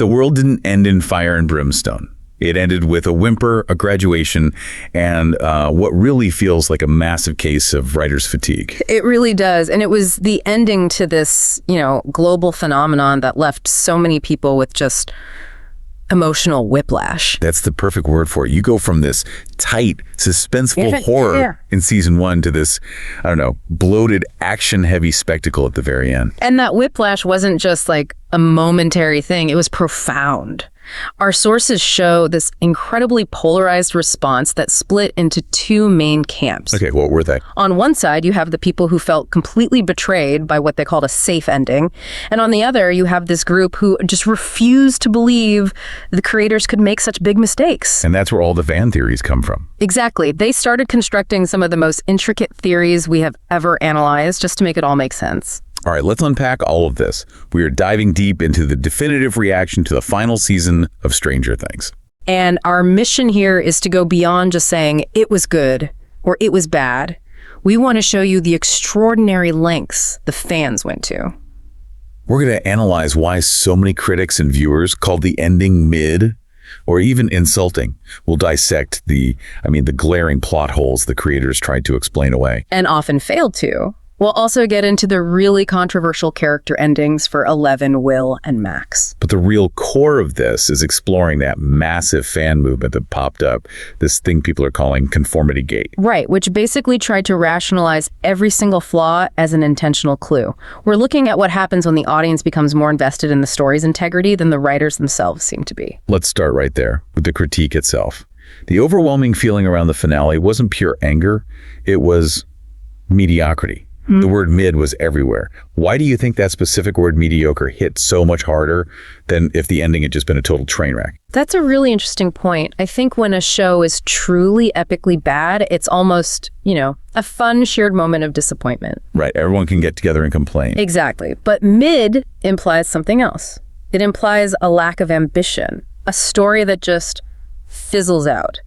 the world didn't end in fire and brimstone. It ended with a whimper, a graduation, and what really feels like a massive case of writer's fatigue. It really does. And it was the ending to this, global phenomenon that left so many people with just emotional whiplash. That's the perfect word for it. You go from this tight, suspenseful horror in season 1 to this, bloated, action-heavy spectacle at the very end. And that whiplash wasn't just like a momentary thing. It was profound. Our sources show this incredibly polarized response that split into 2 main camps. Okay, what were they? On one side, you have the people who felt completely betrayed by what they called a safe ending. And on the other, you have this group who just refused to believe the creators could make such big mistakes. And that's where all the fan theories come from. Exactly. They started constructing some of the most intricate theories we have ever analyzed just to make it all make sense. All right, let's unpack all of this. We are diving deep into the definitive reaction to the final season of Stranger Things. And our mission here is to go beyond just saying it was good or it was bad. We want to show you the extraordinary lengths the fans went to. We're going to analyze why so many critics and viewers called the ending mid or even insulting. We'll dissect the glaring plot holes the creators tried to explain away. And often failed to. We'll also get into the really controversial character endings for Eleven, Will, and Max. But the real core of this is exploring that massive fan movement that popped up, this thing people are calling conformity gate. Right, which basically tried to rationalize every single flaw as an intentional clue. We're looking at what happens when the audience becomes more invested in the story's integrity than the writers themselves seem to be. Let's start right there with the critique itself. The overwhelming feeling around the finale wasn't pure anger, it was mediocrity. The word mid was everywhere. Why do you think that specific word mediocre hit so much harder than if the ending had just been a total train wreck? That's a really interesting point. I think when a show is truly epically bad, it's almost, a fun shared moment of disappointment. Right. Everyone can get together and complain. Exactly. But mid implies something else. It implies a lack of ambition, a story that just fizzles out.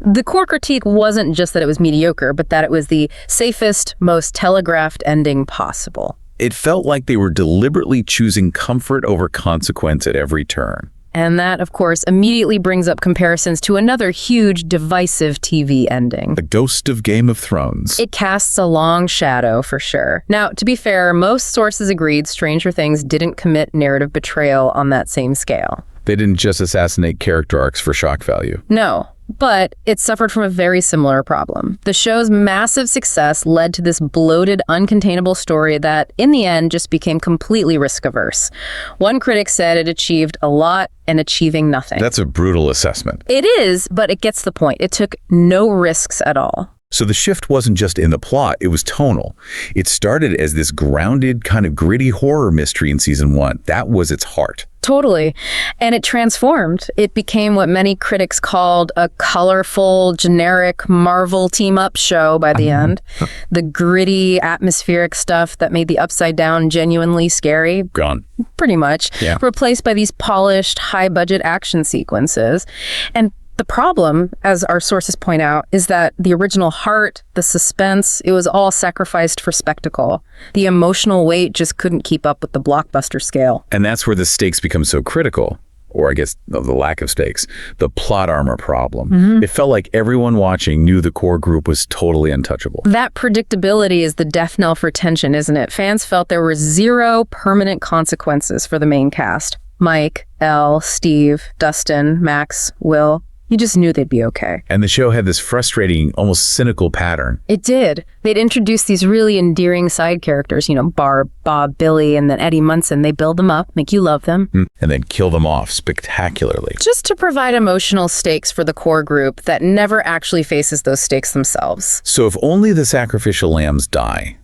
The core critique wasn't just that it was mediocre, but that it was the safest, most telegraphed ending possible. It felt like they were deliberately choosing comfort over consequence at every turn. And that, of course, immediately brings up comparisons to another huge, divisive TV ending. The Ghost of Game of Thrones. It casts a long shadow, for sure. Now, to be fair, most sources agreed Stranger Things didn't commit narrative betrayal on that same scale. They didn't just assassinate character arcs for shock value. No. But it suffered from a very similar problem. The show's massive success led to this bloated, uncontainable story that, in the end, just became completely risk-averse. One critic said it achieved a lot and achieving nothing. That's a brutal assessment. It is, but it gets the point. It took no risks at all. So the shift wasn't just in the plot, it was tonal. It started as this grounded, kind of gritty horror mystery in season 1. That was its heart. Totally. And it transformed. It became what many critics called a colorful, generic Marvel team-up show by the end. The gritty, atmospheric stuff that made the Upside Down genuinely scary. Gone. Pretty much. Yeah. Replaced by these polished, high-budget action sequences. And the problem, as our sources point out, is that the original heart, the suspense, it was all sacrificed for spectacle. The emotional weight just couldn't keep up with the blockbuster scale. And that's where the stakes become so critical, or I guess the lack of stakes, the plot armor problem. It felt like everyone watching knew the core group was totally untouchable. That predictability is the death knell for tension, isn't it? Fans felt there were 0 permanent consequences for the main cast. Mike, Elle, Steve, Dustin, Max, Will. You just knew they'd be okay. And the show had this frustrating, almost cynical pattern. It did. They'd introduce these really endearing side characters, Barb, Bob, Billy, and then Eddie Munson. They build them up, make you love them. And then kill them off spectacularly. Just to provide emotional stakes for the core group that never actually faces those stakes themselves. So if only the sacrificial lambs die,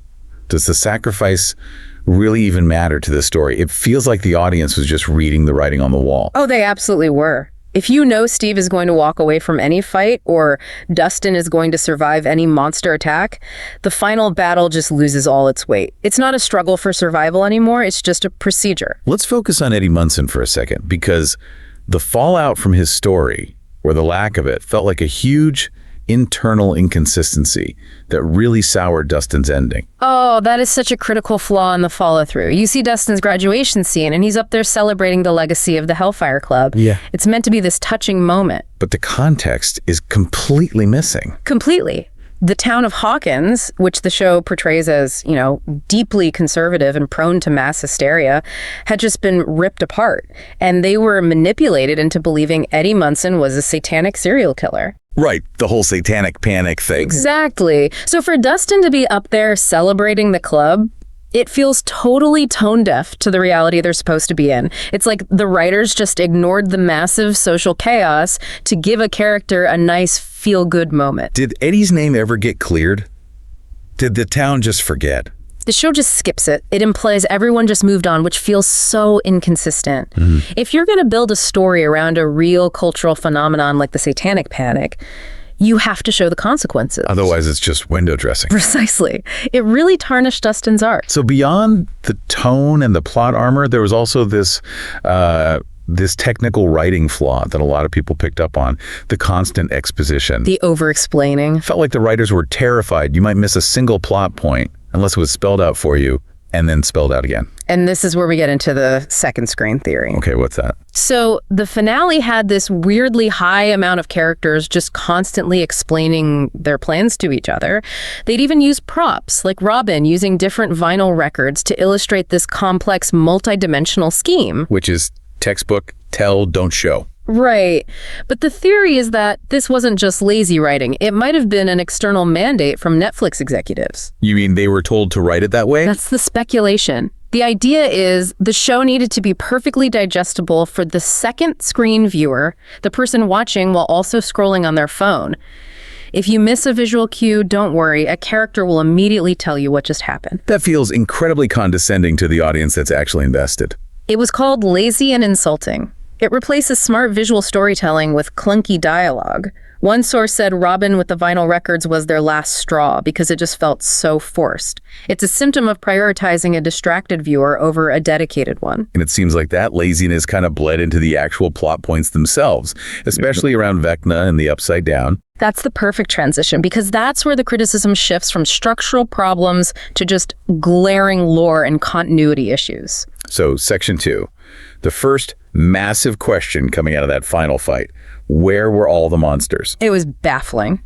does the sacrifice really even matter to the story? It feels like the audience was just reading the writing on the wall. Oh, they absolutely were. If you know Steve is going to walk away from any fight or Dustin is going to survive any monster attack, the final battle just loses all its weight. It's not a struggle for survival anymore, it's just a procedure. Let's focus on Eddie Munson for a second, because the fallout from his story, or the lack of it, felt like a huge internal inconsistency that really soured Dustin's ending. Oh, that is such a critical flaw in the follow-through. You see Dustin's graduation scene, and he's up there celebrating the legacy of the Hellfire Club. Yeah. It's meant to be this touching moment. But the context is completely missing. Completely. The town of Hawkins, which the show portrays as, deeply conservative and prone to mass hysteria, had just been ripped apart. And they were manipulated into believing Eddie Munson was a satanic serial killer. Right, the whole satanic panic thing. Exactly. So for Dustin to be up there celebrating the club, it feels totally tone deaf to the reality they're supposed to be in. It's like the writers just ignored the massive social chaos to give a character a nice feel-good moment. Did Eddie's name ever get cleared? Did the town just forget? The show just skips it. It implies everyone just moved on, which feels so inconsistent. If you're going to build a story around a real cultural phenomenon like the Satanic Panic, you have to show the consequences. Otherwise, it's just window dressing. Precisely. It really tarnished Dustin's art. So beyond the tone and the plot armor, there was also this technical writing flaw that a lot of people picked up on, the constant exposition. The over-explaining. Felt like the writers were terrified you might miss a single plot point unless it was spelled out for you and then spelled out again. And this is where we get into the second screen theory. Okay, what's that? So the finale had this weirdly high amount of characters just constantly explaining their plans to each other. They'd even use props, like Robin using different vinyl records to illustrate this complex multi-dimensional scheme. Which is textbook, tell, don't show. Right. But the theory is that this wasn't just lazy writing. It might have been an external mandate from Netflix executives. You mean they were told to write it that way? That's the speculation. The idea is the show needed to be perfectly digestible for the second screen viewer, the person watching while also scrolling on their phone. If you miss a visual cue, don't worry. A character will immediately tell you what just happened. That feels incredibly condescending to the audience that's actually invested. It was called lazy and insulting. It replaces smart visual storytelling with clunky dialogue. One source said Robin with the vinyl records was their last straw because it just felt so forced. It's a symptom of prioritizing a distracted viewer over a dedicated one. And it seems like that laziness kind of bled into the actual plot points themselves, especially around Vecna and the Upside Down. That's the perfect transition because that's where the criticism shifts from structural problems to just glaring lore and continuity issues. So, Section 2. The first massive question coming out of that final fight. Where were all the monsters? It was baffling.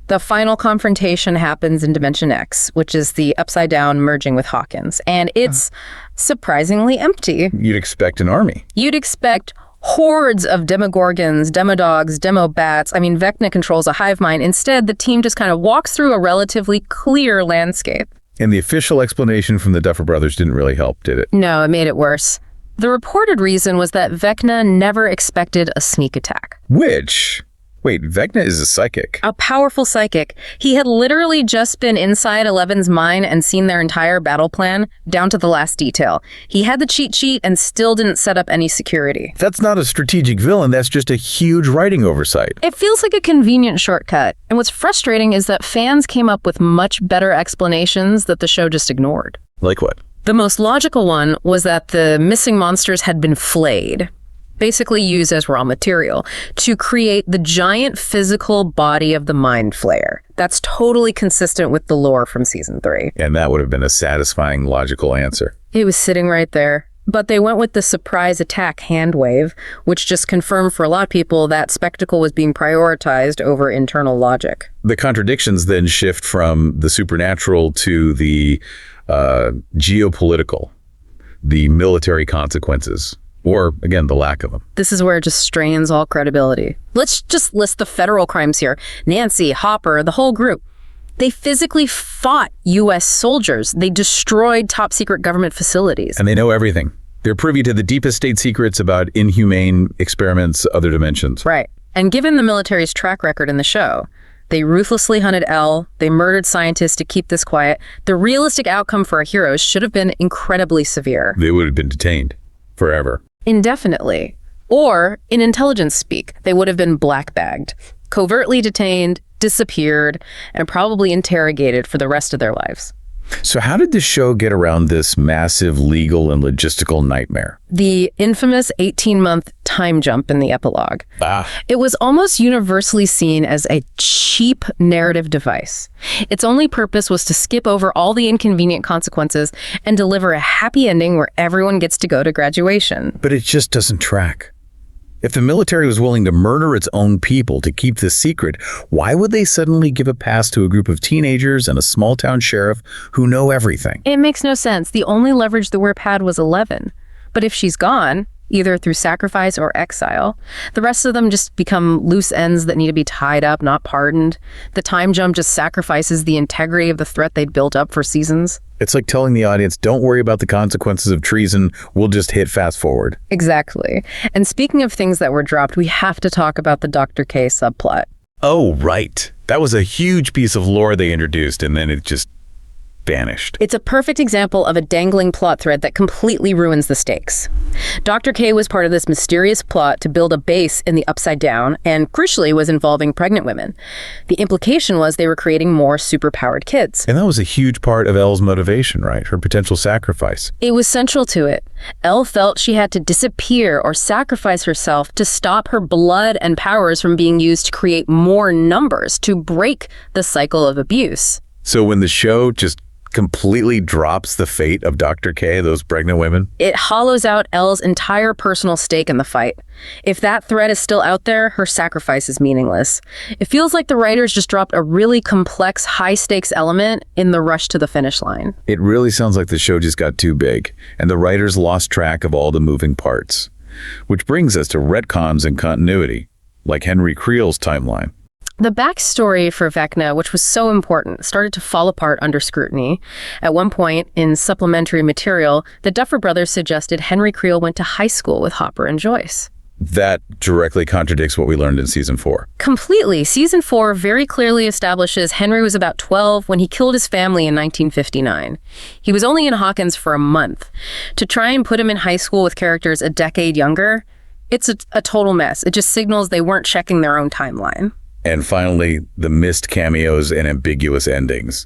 The final confrontation happens in Dimension X, which is the Upside Down merging with Hawkins, and it's surprisingly empty. You'd expect an army. You'd expect hordes of demogorgons, demodogs, demobats. I mean, Vecna controls a hive mind. Instead, the team just kind of walks through a relatively clear landscape. And the official explanation from the Duffer Brothers didn't really help, did it? No, it made it worse. The reported reason was that Vecna never expected a sneak attack. Which? Wait, Vecna is a psychic. A powerful psychic. He had literally just been inside Eleven's mind and seen their entire battle plan, down to the last detail. He had the cheat sheet and still didn't set up any security. That's not a strategic villain, that's just a huge writing oversight. It feels like a convenient shortcut. And what's frustrating is that fans came up with much better explanations that the show just ignored. Like what? The most logical one was that the missing monsters had been flayed, basically used as raw material, to create the giant physical body of the Mind Flayer. That's totally consistent with the lore from Season 3. And that would have been a satisfying, logical answer. It was sitting right there. But they went with the surprise attack hand wave, which just confirmed for a lot of people that spectacle was being prioritized over internal logic. The contradictions then shift from the supernatural to the geopolitical, the military consequences, or, again, the lack of them. This is where it just strains all credibility. Let's just list the federal crimes here. Nancy, Hopper, the whole group. They physically fought U.S. soldiers. They destroyed top-secret government facilities. And they know everything. They're privy to the deepest state secrets about inhumane experiments, other dimensions. Right. And given the military's track record in the show, they ruthlessly hunted Elle, they murdered scientists to keep this quiet. The realistic outcome for our heroes should have been incredibly severe. They would have been detained forever. Indefinitely. Or, in intelligence speak, they would have been black-bagged, covertly detained, disappeared, and probably interrogated for the rest of their lives. So how did the show get around this massive legal and logistical nightmare? The infamous 18-month time jump in the epilogue. It was almost universally seen as a cheap narrative device. Its only purpose was to skip over all the inconvenient consequences and deliver a happy ending where everyone gets to go to graduation. But it just doesn't track. If the military was willing to murder its own people to keep this secret, why would they suddenly give a pass to a group of teenagers and a small-town sheriff who know everything? It makes no sense. The only leverage the whip had was 11. But if she's gone, either through sacrifice or exile, the rest of them just become loose ends that need to be tied up, not pardoned. The time jump just sacrifices the integrity of the threat they'd built up for seasons. It's like telling the audience, don't worry about the consequences of treason, we'll just hit fast forward. Exactly. And speaking of things that were dropped, we have to talk about the Dr. K subplot. Oh, right. That was a huge piece of lore they introduced, and then it just vanished. It's a perfect example of a dangling plot thread that completely ruins the stakes. Dr. K was part of this mysterious plot to build a base in the Upside Down, and crucially was involving pregnant women. The implication was they were creating more superpowered kids. And that was a huge part of Elle's motivation, right? Her potential sacrifice. It was central to it. Elle felt she had to disappear or sacrifice herself to stop her blood and powers from being used to create more numbers, to break the cycle of abuse. So when the show just completely drops the fate of Dr. K, those pregnant women, it hollows out Elle's entire personal stake in the fight. If that threat is still out there, her sacrifice is meaningless. It feels like the writers just dropped a really complex, high-stakes element in the rush to the finish line. It really sounds like the show just got too big, and the writers lost track of all the moving parts. Which brings us to retcons and continuity, like Henry Creel's timeline. The backstory for Vecna, which was so important, started to fall apart under scrutiny. At one point, in supplementary material, the Duffer Brothers suggested Henry Creel went to high school with Hopper and Joyce. That directly contradicts what we learned in season 4. Completely. Season 4 very clearly establishes Henry was about 12 when he killed his family in 1959. He was only in Hawkins for a month. To try and put him in high school with characters a decade younger, it's a total mess. It just signals they weren't checking their own timeline. And finally, the missed cameos and ambiguous endings.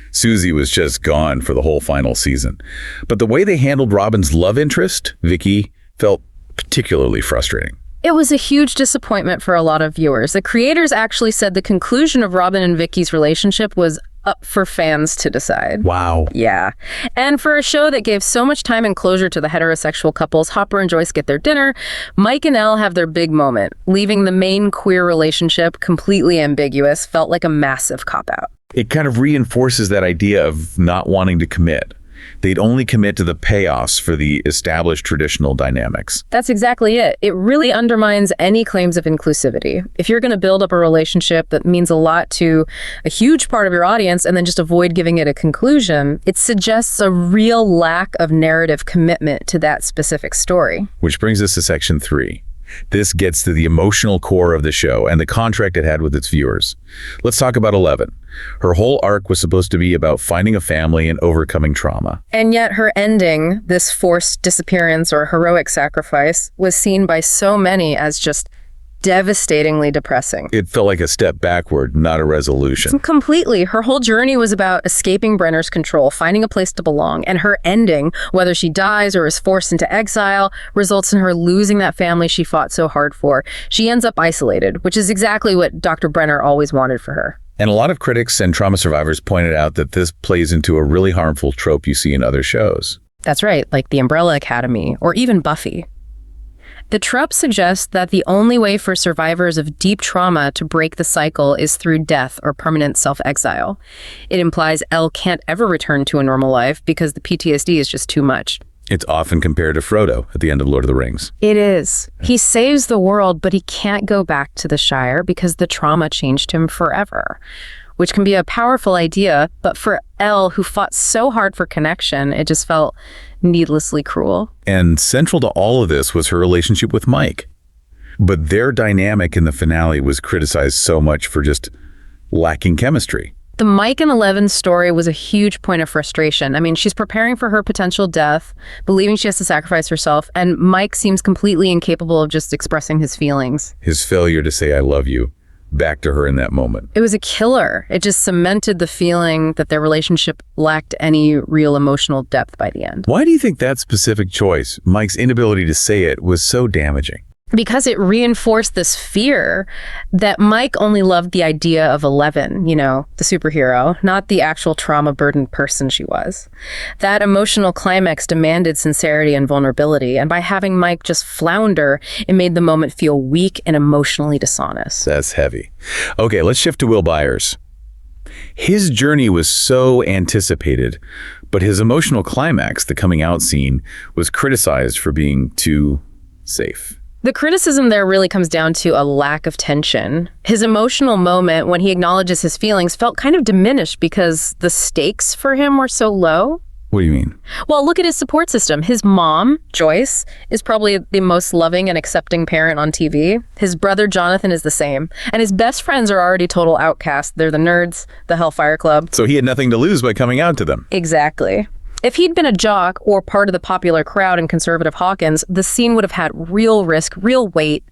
Susie was just gone for the whole final season. But the way they handled Robin's love interest, Vicky, felt particularly frustrating. It was a huge disappointment for a lot of viewers. The creators actually said the conclusion of Robin and Vicky's relationship was up for fans to decide. Wow. Yeah. And for a show that gave so much time and closure to the heterosexual couples, Hopper and Joyce get their dinner, Mike and Elle have their big moment. Leaving the main queer relationship completely ambiguous felt like a massive cop-out. It kind of reinforces that idea of not wanting to commit. They'd only commit to the payoffs for the established traditional dynamics. That's exactly it. It really undermines any claims of inclusivity. If you're going to build up a relationship that means a lot to a huge part of your audience and then just avoid giving it a conclusion, it suggests a real lack of narrative commitment to that specific story. Which brings us to section 3. This gets to the emotional core of the show and the contract it had with its viewers. Let's talk about 11. Her whole arc was supposed to be about finding a family and overcoming trauma. And yet her ending, this forced disappearance or heroic sacrifice, was seen by so many as just devastatingly depressing. It felt like a step backward, not a resolution. Completely. Her whole journey was about escaping Brenner's control, finding a place to belong, and her ending, whether she dies or is forced into exile, results in her losing that family she fought so hard for. She ends up isolated, which is exactly what Dr. Brenner always wanted for her. And a lot of critics and trauma survivors pointed out that this plays into a really harmful trope you see in other shows. That's right, like the Umbrella Academy, or even Buffy. The trope suggests that the only way for survivors of deep trauma to break the cycle is through death or permanent self-exile. It implies Elle can't ever return to a normal life because the PTSD is just too much. It's often compared to Frodo at the end of Lord of the Rings. It is. He saves the world, but he can't go back to the Shire because the trauma changed him forever, which can be a powerful idea, but for Elle, who fought so hard for connection, it just felt needlessly cruel. And central to all of this was her relationship with Mike. But their dynamic in the finale was criticized so much for just lacking chemistry. The Mike and 11 story was a huge point of frustration. I mean, she's preparing for her potential death, believing she has to sacrifice herself, and Mike seems completely incapable of just expressing his feelings. His failure to say, "I love you," back to her in that moment. It was a killer. It just cemented the feeling that their relationship lacked any real emotional depth by the end. Why do you think that specific choice, Mike's inability to say it, was so damaging? Because it reinforced this fear that Mike only loved the idea of Eleven, the superhero, not the actual trauma-burdened person she was. That emotional climax demanded sincerity and vulnerability, and by having Mike just flounder, it made the moment feel weak and emotionally dishonest. That's heavy. Okay, let's shift to Will Byers. His journey was so anticipated, but his emotional climax, the coming out scene, was criticized for being too safe. The criticism there really comes down to a lack of tension. His emotional moment when he acknowledges his feelings felt kind of diminished because the stakes for him were so low. What do you mean? Well, look at his support system. His mom, Joyce, is probably the most loving and accepting parent on TV. His brother, Jonathan, is the same. And his best friends are already total outcasts. They're the nerds, the Hellfire Club. So he had nothing to lose by coming out to them. Exactly. If he'd been a jock or part of the popular crowd in conservative Hawkins, the scene would have had real risk, real weight.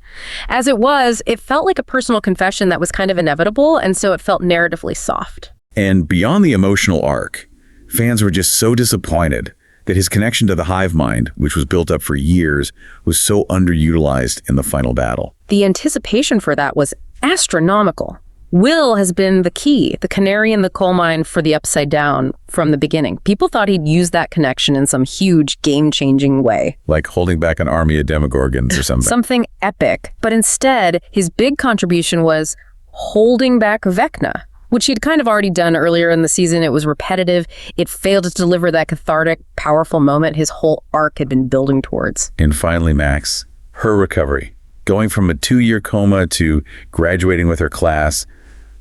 As it was, it felt like a personal confession that was kind of inevitable, and so it felt narratively soft. And beyond the emotional arc, fans were just so disappointed that his connection to the hive mind, which was built up for years, was so underutilized in the final battle. The anticipation for that was astronomical. Will has been the key, the canary in the coal mine for the Upside Down from the beginning. People thought he'd use that connection in some huge, game-changing way. Like holding back an army of Demogorgons or something. Something epic. But instead, his big contribution was holding back Vecna, which he'd kind of already done earlier in the season. It was repetitive. It failed to deliver that cathartic, powerful moment his whole arc had been building towards. And finally, Max, her recovery. Going from a 2-year coma to graduating with her class,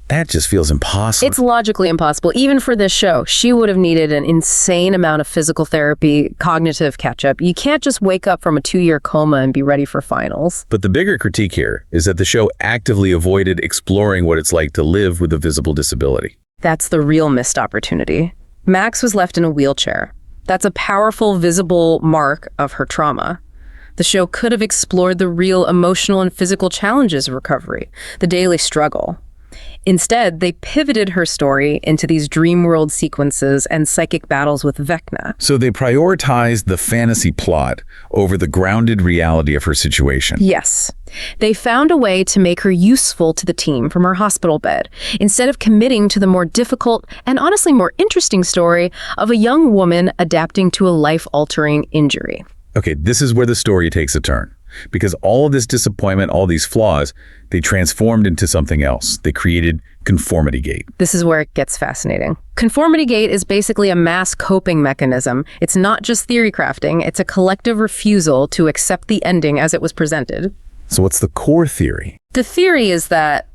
that just feels impossible. It's logically impossible. Even for this show, she would have needed an insane amount of physical therapy, cognitive catch-up. You can't just wake up from a 2-year coma and be ready for finals. But the bigger critique here is that the show actively avoided exploring what it's like to live with a visible disability. That's the real missed opportunity. Max was left in a wheelchair. That's a powerful, visible mark of her trauma. The show could have explored the real emotional and physical challenges of recovery, the daily struggle. Instead, they pivoted her story into these dream world sequences and psychic battles with Vecna. So they prioritized the fantasy plot over the grounded reality of her situation. Yes. They found a way to make her useful to the team from her hospital bed, instead of committing to the more difficult and honestly more interesting story of a young woman adapting to a life-altering injury. Okay, this is where the story takes a turn. Because all of this disappointment, all these flaws, they transformed into something else. They created Conformity Gate. This is where it gets fascinating. Conformity Gate is basically a mass coping mechanism. It's not just theory crafting, it's a collective refusal to accept the ending as it was presented. So what's the core theory? The theory is that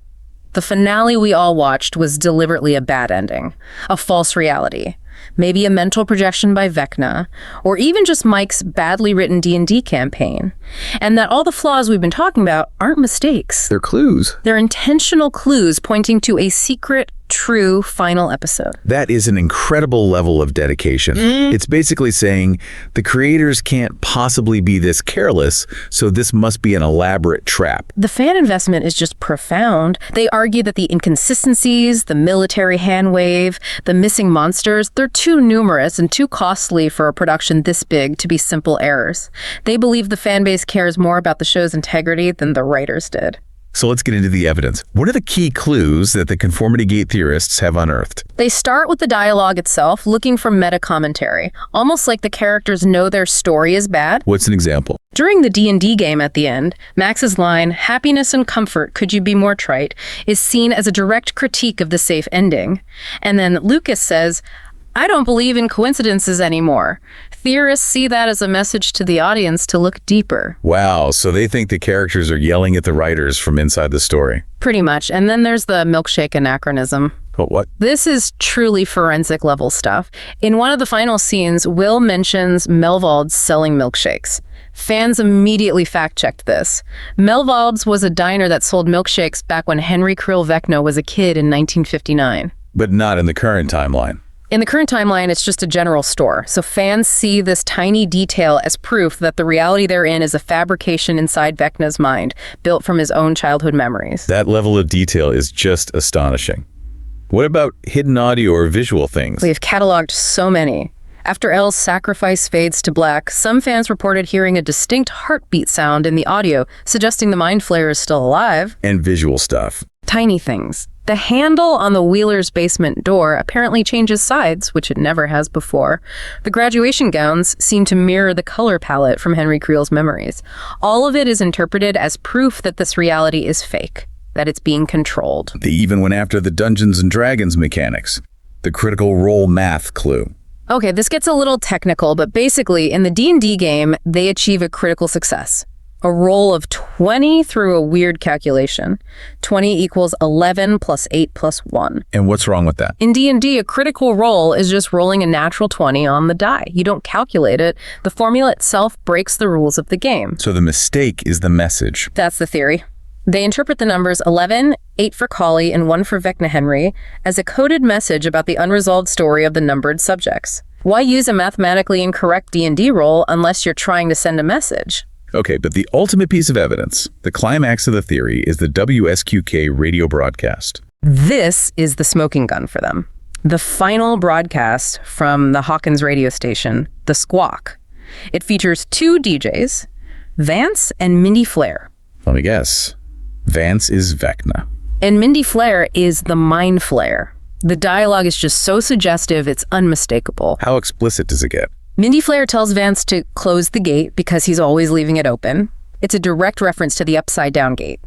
the finale we all watched was deliberately a bad ending, a false reality. Maybe a mental projection by Vecna, or even just Mike's badly written D&D campaign. And that all the flaws we've been talking about aren't mistakes. They're clues. They're intentional clues pointing to a secret, true final episode. That is an incredible level of dedication. It's basically saying the creators can't possibly be this careless, so this must be an elaborate trap. The fan investment is just profound. They argue that the inconsistencies, the military hand wave, the missing monsters, they're too numerous and too costly for a production this big to be simple errors. They believe the fan base cares more about the show's integrity than the writers did. So let's get into the evidence. What are the key clues that the Conformity Gate theorists have unearthed? They start with the dialogue itself, looking for meta-commentary, almost like the characters know their story is bad. What's an example? During the D&D game at the end, Max's line, "Happiness and comfort, could you be more trite?" is seen as a direct critique of the safe ending. And then Lucas says, "I don't believe in coincidences anymore." Theorists see that as a message to the audience to look deeper. Wow, so they think the characters are yelling at the writers from inside the story. Pretty much. And then there's the milkshake anachronism. But what? This is truly forensic level stuff. In one of the final scenes, Will mentions Melvald's selling milkshakes. Fans immediately fact-checked this. Melvald's was a diner that sold milkshakes back when Henry Krill Vecna was a kid in 1959. But not in the current timeline. In the current timeline, it's just a general store, so fans see this tiny detail as proof that the reality they're in is a fabrication inside Vecna's mind, built from his own childhood memories. That level of detail is just astonishing. What about hidden audio or visual things? We've cataloged so many. After Elle's sacrifice fades to black, some fans reported hearing a distinct heartbeat sound in the audio, suggesting the Mind Flayer is still alive. And visual stuff. Tiny things. The handle on the Wheelers' basement door apparently changes sides, which it never has before. The graduation gowns seem to mirror the color palette from Henry Creel's memories. All of it is interpreted as proof that this reality is fake, that it's being controlled. They even went after the Dungeons and Dragons mechanics, the critical role math clue. Okay, this gets a little technical, but basically, in the D&D game, they achieve a critical success. A roll of 20 through a weird calculation. 20 equals 11 plus 8 plus 1. And what's wrong with that? In D&D, a critical roll is just rolling a natural 20 on the die. You don't calculate it. The formula itself breaks the rules of the game. So the mistake is the message. That's the theory. They interpret the numbers 11, 8 for Collie, and 1 for Vecna Henry as a coded message about the unresolved story of the numbered subjects. Why use a mathematically incorrect D&D roll unless you're trying to send a message? Okay, but the ultimate piece of evidence, the climax of the theory, is the WSQK radio broadcast. This is the smoking gun for them. The final broadcast from the Hawkins radio station, The Squawk. It features 2 DJs, Vance and Mindy Flair. Let me guess. Vance is Vecna. And Mindy Flair is the Mind Flayer. The dialogue is just so suggestive, it's unmistakable. How explicit does it get? Mindy Flair tells Vance to close the gate because he's always leaving it open. It's a direct reference to the upside-down gate.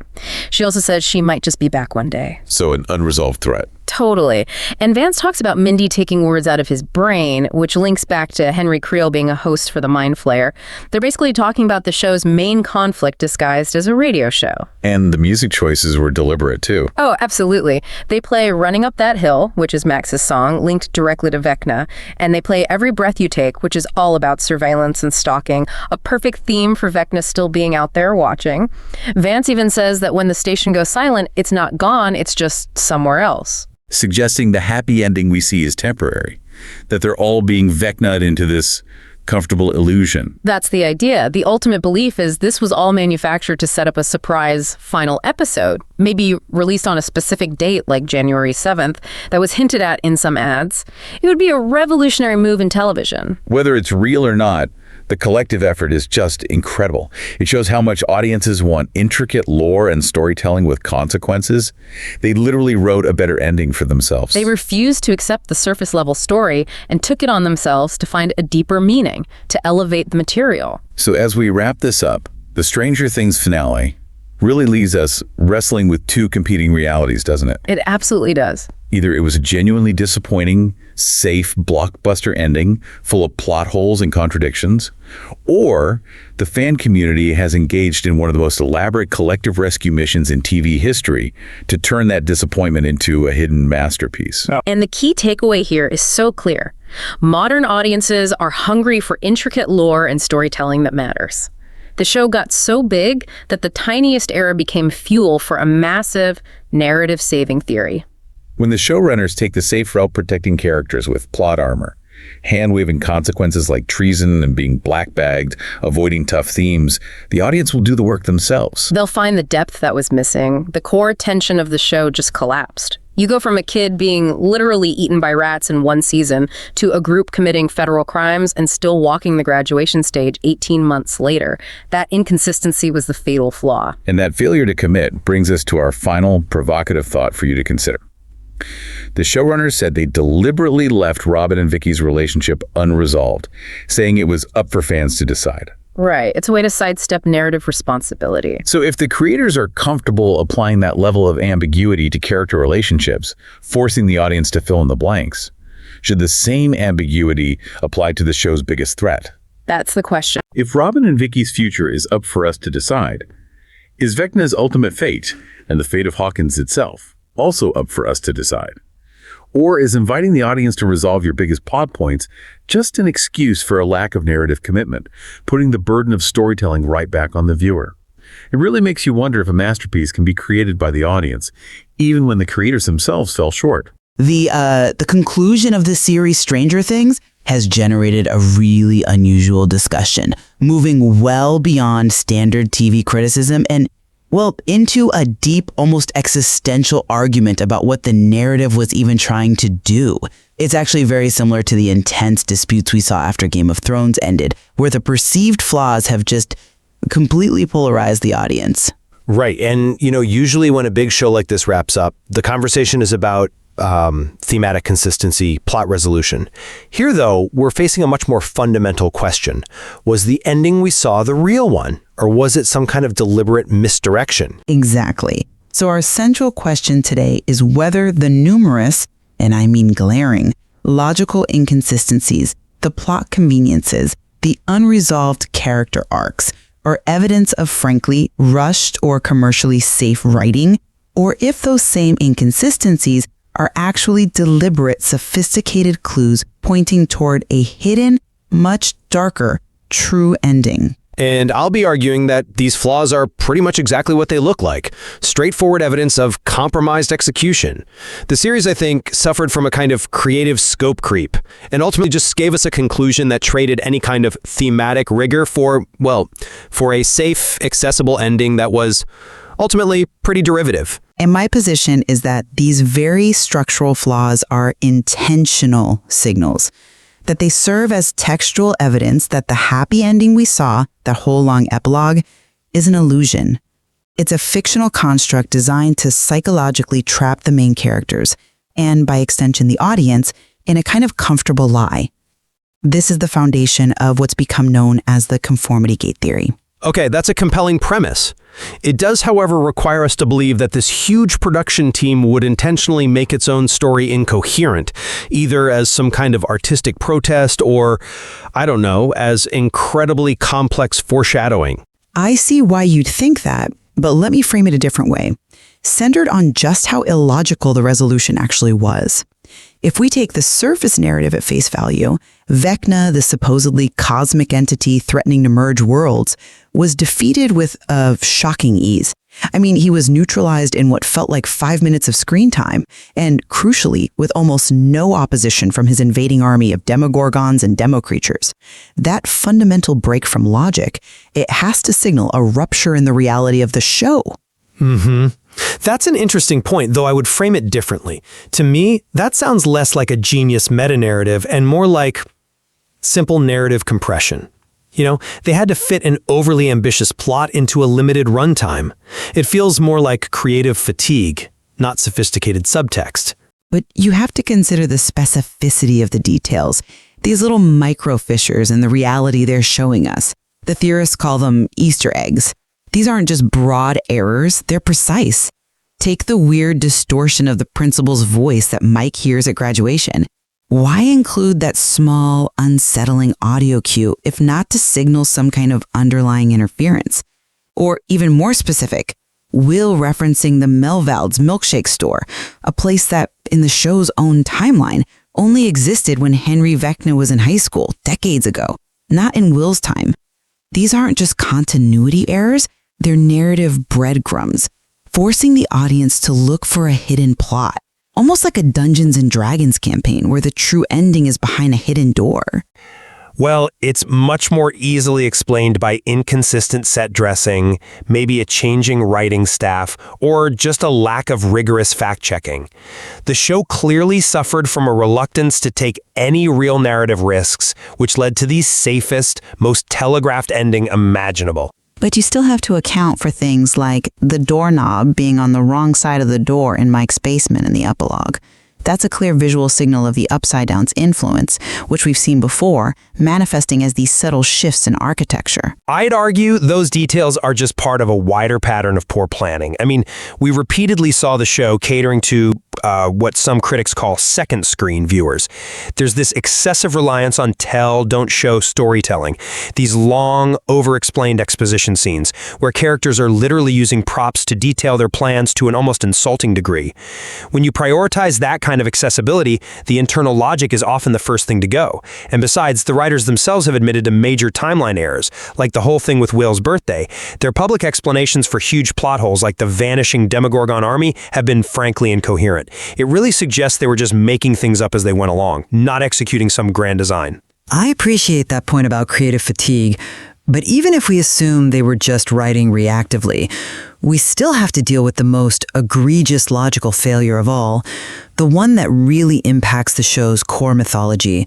She also says she might just be back one day. So an unresolved threat. Totally. And Vance talks about Mindy taking words out of his brain, which links back to Henry Creel being a host for the Mind Flayer. They're basically talking about the show's main conflict disguised as a radio show. And the music choices were deliberate, too. Oh, absolutely. They play Running Up That Hill, which is Max's song, linked directly to Vecna, and they play Every Breath You Take, which is all about surveillance and stalking, a perfect theme for Vecna still being out there watching. Vance even says that when the station goes silent, it's not gone, it's just somewhere else. Suggesting the happy ending we see is temporary, that they're all being Vecna'd into this comfortable illusion. That's the idea. The ultimate belief is this was all manufactured to set up a surprise final episode, maybe released on a specific date like January 7th, that was hinted at in some ads. It would be a revolutionary move in television. Whether it's real or not, the collective effort is just incredible. It shows how much audiences want intricate lore and storytelling with consequences. They literally wrote a better ending for themselves. They refused to accept the surface-level story and took it on themselves to find a deeper meaning, to elevate the material. So as we wrap this up, the Stranger Things finale really leaves us wrestling with 2 competing realities, doesn't it? It absolutely does. Either it was a genuinely disappointing, safe, blockbuster ending full of plot holes and contradictions, or the fan community has engaged in one of the most elaborate collective rescue missions in TV history to turn that disappointment into a hidden masterpiece. And the key takeaway here is so clear. Modern audiences are hungry for intricate lore and storytelling that matters. The show got so big that the tiniest error became fuel for a massive narrative-saving theory. When the showrunners take the safe route protecting characters with plot armor, hand-waving consequences like treason and being black-bagged, avoiding tough themes, the audience will do the work themselves. They'll find the depth that was missing. The core tension of the show just collapsed. You go from a kid being literally eaten by rats in one season to a group committing federal crimes and still walking the graduation stage 18 months later. That inconsistency was the fatal flaw. And that failure to commit brings us to our final provocative thought for you to consider. The showrunners said they deliberately left Robin and Vicky's relationship unresolved, saying it was up for fans to decide. Right. It's a way to sidestep narrative responsibility. So if the creators are comfortable applying that level of ambiguity to character relationships, forcing the audience to fill in the blanks, should the same ambiguity apply to the show's biggest threat? That's the question. If Robin and Vicky's future is up for us to decide, is Vecna's ultimate fate, and the fate of Hawkins itself, also up for us to decide? Or is inviting the audience to resolve your biggest plot points just an excuse for a lack of narrative commitment, putting the burden of storytelling right back on the viewer? It really makes you wonder if a masterpiece can be created by the audience, even when the creators themselves fell short. The conclusion of the series Stranger Things has generated a really unusual discussion, moving well beyond standard TV criticism and, well, into a deep, almost existential argument about what the narrative was even trying to do. It's actually very similar to the intense disputes we saw after Game of Thrones ended, where the perceived flaws have just completely polarized the audience. Right. And, usually when a big show like this wraps up, the conversation is about thematic consistency, plot resolution. Here, though, we're facing a much more fundamental question. Was the ending we saw the real one, or was it some kind of deliberate misdirection? Exactly. So our central question today is whether the numerous, and I mean glaring, logical inconsistencies, the plot conveniences, the unresolved character arcs, are evidence of, frankly, rushed or commercially safe writing, or if those same inconsistencies are actually deliberate, sophisticated clues pointing toward a hidden, much darker, true ending. And I'll be arguing that these flaws are pretty much exactly what they look like. Straightforward evidence of compromised execution. The series, I think, suffered from a kind of creative scope creep, and ultimately just gave us a conclusion that traded any kind of thematic rigor for a safe, accessible ending that was ultimately pretty derivative. And my position is that these very structural flaws are intentional signals, that they serve as textual evidence that the happy ending we saw, that whole long epilogue, is an illusion. It's a fictional construct designed to psychologically trap the main characters, and by extension the audience, in a kind of comfortable lie. This is the foundation of what's become known as the conformity gate theory. Okay, that's a compelling premise. It does, however, require us to believe that this huge production team would intentionally make its own story incoherent, either as some kind of artistic protest or, as incredibly complex foreshadowing. I see why you'd think that, but let me frame it a different way, centered on just how illogical the resolution actually was. If we take the surface narrative at face value, Vecna, the supposedly cosmic entity threatening to merge worlds, was defeated with a shocking ease. I mean, he was neutralized in what felt like 5 minutes of screen time, and crucially, with almost no opposition from his invading army of demogorgons and demo creatures. That fundamental break from logic, it has to signal a rupture in the reality of the show. That's an interesting point, though I would frame it differently. To me, that sounds less like a genius meta-narrative and more like simple narrative compression. They had to fit an overly ambitious plot into a limited runtime. It feels more like creative fatigue, not sophisticated subtext. But you have to consider the specificity of the details, these little micro fissures in the reality they're showing us. The theorists call them Easter eggs. These aren't just broad errors, they're precise. Take the weird distortion of the principal's voice that Mike hears at graduation. Why include that small, unsettling audio cue if not to signal some kind of underlying interference? Or even more specific, Will referencing the Melvald's milkshake store, a place that, in the show's own timeline, only existed when Henry Vecna was in high school decades ago, not in Will's time. These aren't just continuity errors, they're narrative breadcrumbs, forcing the audience to look for a hidden plot, almost like a Dungeons & Dragons campaign where the true ending is behind a hidden door. Well, it's much more easily explained by inconsistent set dressing, maybe a changing writing staff, or just a lack of rigorous fact-checking. The show clearly suffered from a reluctance to take any real narrative risks, which led to the safest, most telegraphed ending imaginable. But you still have to account for things like the doorknob being on the wrong side of the door in Mike's basement in the epilogue. That's a clear visual signal of the Upside Down's influence, which we've seen before, manifesting as these subtle shifts in architecture. I'd argue those details are just part of a wider pattern of poor planning. I mean, we repeatedly saw the show catering to what some critics call second screen viewers. There's this excessive reliance on tell, don't show storytelling. These long, over-explained exposition scenes where characters are literally using props to detail their plans to an almost insulting degree. When you prioritize that kind of accessibility, the internal logic is often the first thing to go. And besides, the writers themselves have admitted to major timeline errors, like the whole thing with Will's birthday. Their public explanations for huge plot holes like the vanishing Demogorgon army have been frankly incoherent. It really suggests they were just making things up as they went along, not executing some grand design. I appreciate that point about creative fatigue, but even if we assume they were just writing reactively, we still have to deal with the most egregious logical failure of all, the one that really impacts the show's core mythology,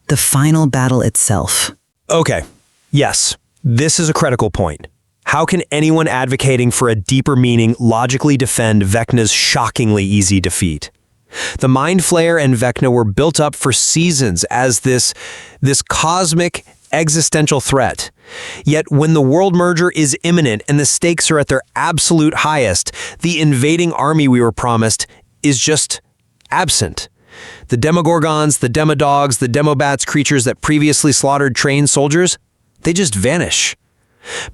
the final battle itself. Okay, yes, this is a critical point. How can anyone advocating for a deeper meaning logically defend Vecna's shockingly easy defeat? The Mind Flayer and Vecna were built up for seasons as this cosmic existential threat. Yet when the world merger is imminent and the stakes are at their absolute highest, the invading army we were promised is just absent. The Demogorgons, the Demodogs, the Demobats, creatures that previously slaughtered trained soldiers, they just vanish.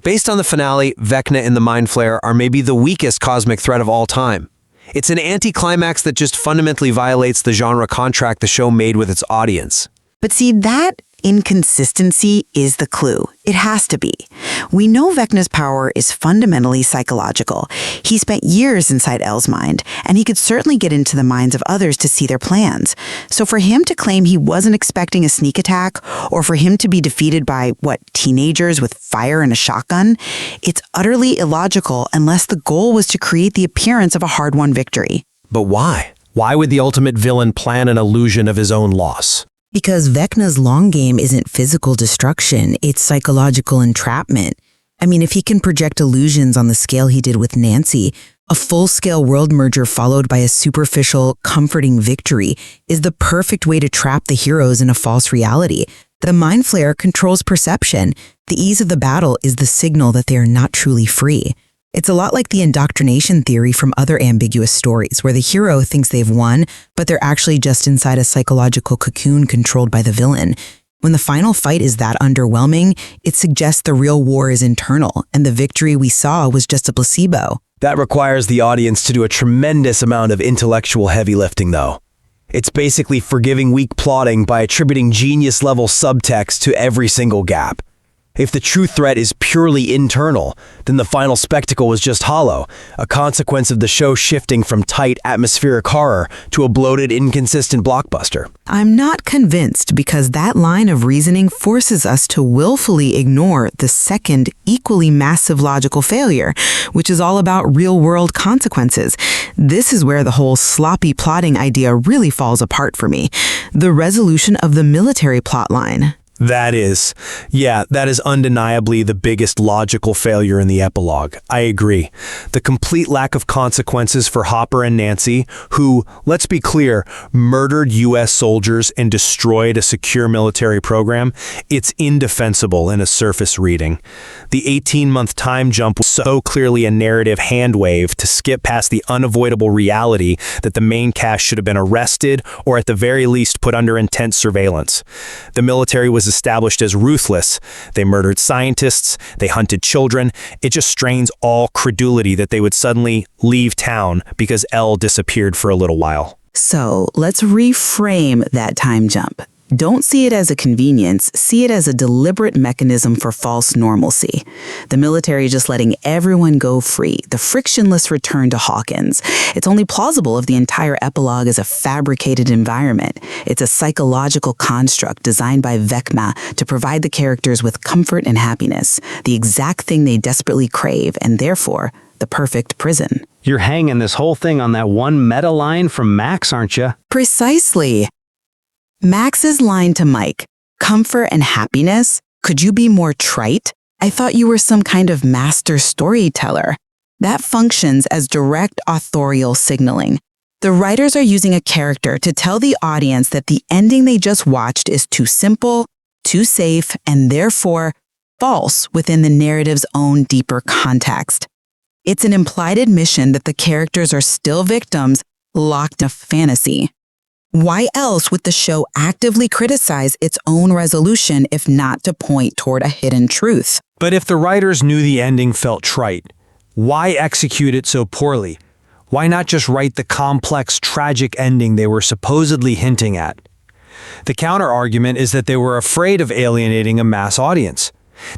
Based on the finale, Vecna and the Mind Flayer are maybe the weakest cosmic threat of all time. It's an anticlimax that just fundamentally violates the genre contract the show made with its audience. But see, that inconsistency is the clue. It has to be. We know Vecna's power is fundamentally psychological. He spent years inside El's mind, and he could certainly get into the minds of others to see their plans. So for him to claim he wasn't expecting a sneak attack, or for him to be defeated by, teenagers with fire and a shotgun, it's utterly illogical unless the goal was to create the appearance of a hard-won victory. But why? Why would the ultimate villain plan an illusion of his own loss? Because Vecna's long game isn't physical destruction, it's psychological entrapment. I mean, if he can project illusions on the scale he did with Nancy, a full-scale world merger followed by a superficial, comforting victory is the perfect way to trap the heroes in a false reality. The Mind Flayer controls perception. The ease of the battle is the signal that they are not truly free. It's a lot like the indoctrination theory from other ambiguous stories, where the hero thinks they've won, but they're actually just inside a psychological cocoon controlled by the villain. When the final fight is that underwhelming, it suggests the real war is internal, and the victory we saw was just a placebo. That requires the audience to do a tremendous amount of intellectual heavy lifting, though. It's basically forgiving weak plotting by attributing genius-level subtext to every single gap. If the true threat is purely internal, then the final spectacle was just hollow, a consequence of the show shifting from tight atmospheric horror to a bloated, inconsistent blockbuster. I'm not convinced, because that line of reasoning forces us to willfully ignore the second, equally massive logical failure, which is all about real-world consequences. This is where the whole sloppy plotting idea really falls apart for me. The resolution of the military plotline. That is undeniably the biggest logical failure in the epilogue. I agree. The complete lack of consequences for Hopper and Nancy, who, let's be clear, murdered U.S. soldiers and destroyed a secure military program, it's indefensible in a surface reading. The 18-month time jump was so clearly a narrative handwave to skip past the unavoidable reality that the main cast should have been arrested or at the very least put under intense surveillance. The military was established as ruthless. They murdered scientists, they hunted children. It just strains all credulity that they would suddenly leave town because Elle disappeared for a little while. So let's reframe that time jump. Don't see it as a convenience, see it as a deliberate mechanism for false normalcy. The military just letting everyone go free, the frictionless return to Hawkins. It's only plausible if the entire epilogue is a fabricated environment. It's a psychological construct designed by Vecna to provide the characters with comfort and happiness, the exact thing they desperately crave, and therefore, the perfect prison. You're hanging this whole thing on that one meta line from Max, aren't you? Precisely. Max's line to Mike, comfort and happiness, could you be more trite? I thought you were some kind of master storyteller. That functions as direct authorial signaling. The writers are using a character to tell the audience that the ending they just watched is too simple, too safe, and therefore false within the narrative's own deeper context. It's an implied admission that the characters are still victims locked in fantasy. Why else would the show actively criticize its own resolution if not to point toward a hidden truth? But if the writers knew the ending felt trite, why execute it so poorly? Why not just write the complex, tragic ending they were supposedly hinting at? The counter-argument is that they were afraid of alienating a mass audience.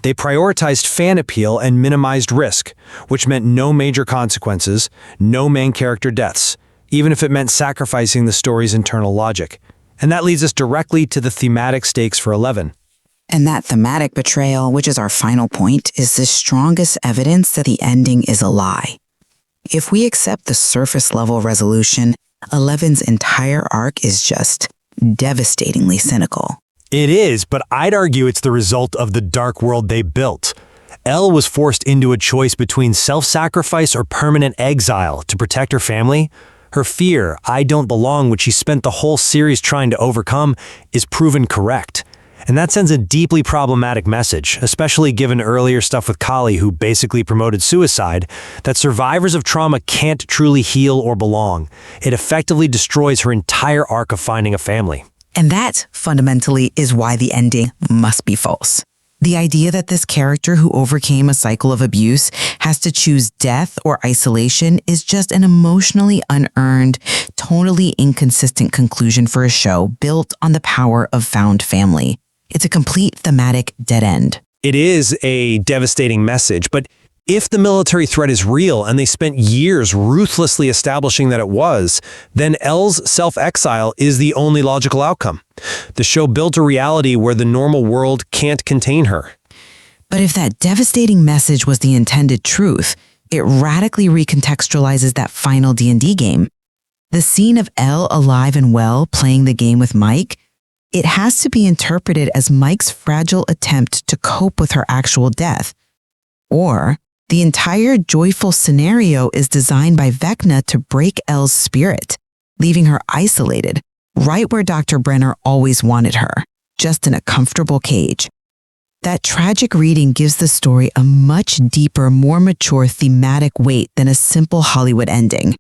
They prioritized fan appeal and minimized risk, which meant no major consequences, no main character deaths, even if it meant sacrificing the story's internal logic. And that leads us directly to the thematic stakes for 11. And that thematic betrayal, which is our final point, is the strongest evidence that the ending is a lie. If we accept the surface level resolution, 11's entire arc is just devastatingly cynical. It is, but I'd argue it's the result of the dark world they built. Elle was forced into a choice between self-sacrifice or permanent exile to protect her family. Her fear, I don't belong, which she spent the whole series trying to overcome, is proven correct. And that sends a deeply problematic message, especially given earlier stuff with Kali, who basically promoted suicide, that survivors of trauma can't truly heal or belong. It effectively destroys her entire arc of finding a family. And that, fundamentally, is why the ending must be false. The idea that this character who overcame a cycle of abuse has to choose death or isolation is just an emotionally unearned, tonally inconsistent conclusion for a show built on the power of found family. It's a complete thematic dead end. It is a devastating message, but if the military threat is real and they spent years ruthlessly establishing that it was, then Elle's self-exile is the only logical outcome. The show built a reality where the normal world can't contain her. But if that devastating message was the intended truth, it radically recontextualizes that final D&D game. The scene of Elle alive and well playing the game with Mike, it has to be interpreted as Mike's fragile attempt to cope with her actual death. Or the entire joyful scenario is designed by Vecna to break Elle's spirit, leaving her isolated, right where Dr. Brenner always wanted her, just in a comfortable cage. That tragic reading gives the story a much deeper, more mature thematic weight than a simple Hollywood ending.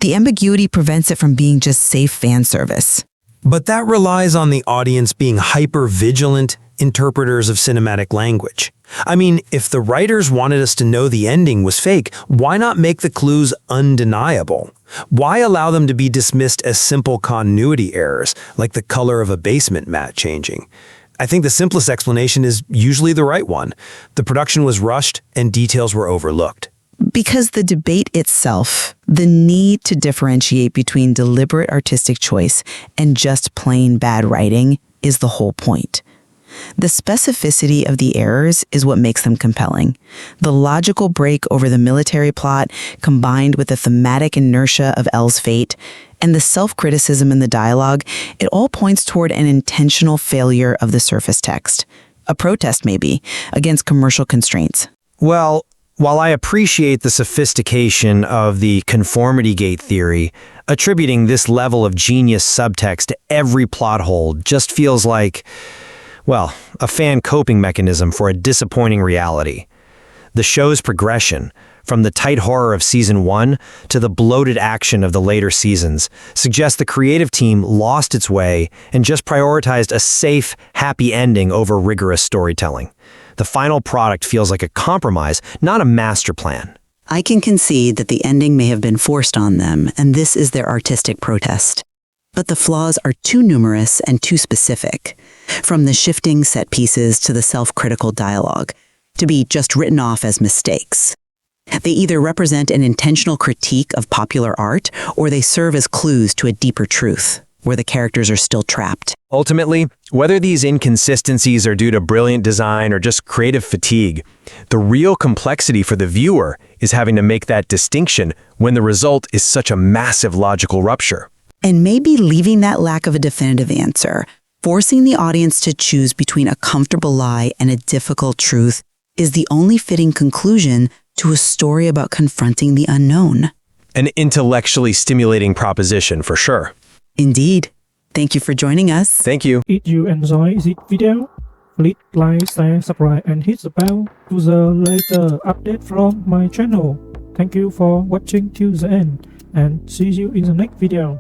The ambiguity prevents it from being just safe fan service. But that relies on the audience being hyper-vigilant interpreters of cinematic language. I mean, if the writers wanted us to know the ending was fake, why not make the clues undeniable? Why allow them to be dismissed as simple continuity errors, like the color of a basement mat changing? I think the simplest explanation is usually the right one. The production was rushed and details were overlooked. Because the debate itself, the need to differentiate between deliberate artistic choice and just plain bad writing, is the whole point. The specificity of the errors is what makes them compelling. The logical break over the military plot, combined with the thematic inertia of Elle's fate, and the self-criticism in the dialogue, it all points toward an intentional failure of the surface text. A protest, maybe, against commercial constraints. Well, while I appreciate the sophistication of the conformity gate theory, attributing this level of genius subtext to every plot hole just feels like, well, a fan coping mechanism for a disappointing reality. The show's progression, from the tight horror of season 1 to the bloated action of the later seasons, suggests the creative team lost its way and just prioritized a safe, happy ending over rigorous storytelling. The final product feels like a compromise, not a master plan. I can concede that the ending may have been forced on them, and this is their artistic protest. But the flaws are too numerous and too specific, from the shifting set pieces to the self-critical dialogue, to be just written off as mistakes. They either represent an intentional critique of popular art, or they serve as clues to a deeper truth, where the characters are still trapped. Ultimately, whether these inconsistencies are due to brilliant design or just creative fatigue, the real complexity for the viewer is having to make that distinction when the result is such a massive logical rupture. And maybe leaving that lack of a definitive answer, forcing the audience to choose between a comfortable lie and a difficult truth, is the only fitting conclusion to a story about confronting the unknown. An intellectually stimulating proposition, for sure. Indeed. Thank you for joining us. Thank you. If you enjoyed this video, please like, share, subscribe, and hit the bell to the later update from my channel. Thank you for watching till the end, and see you in the next video.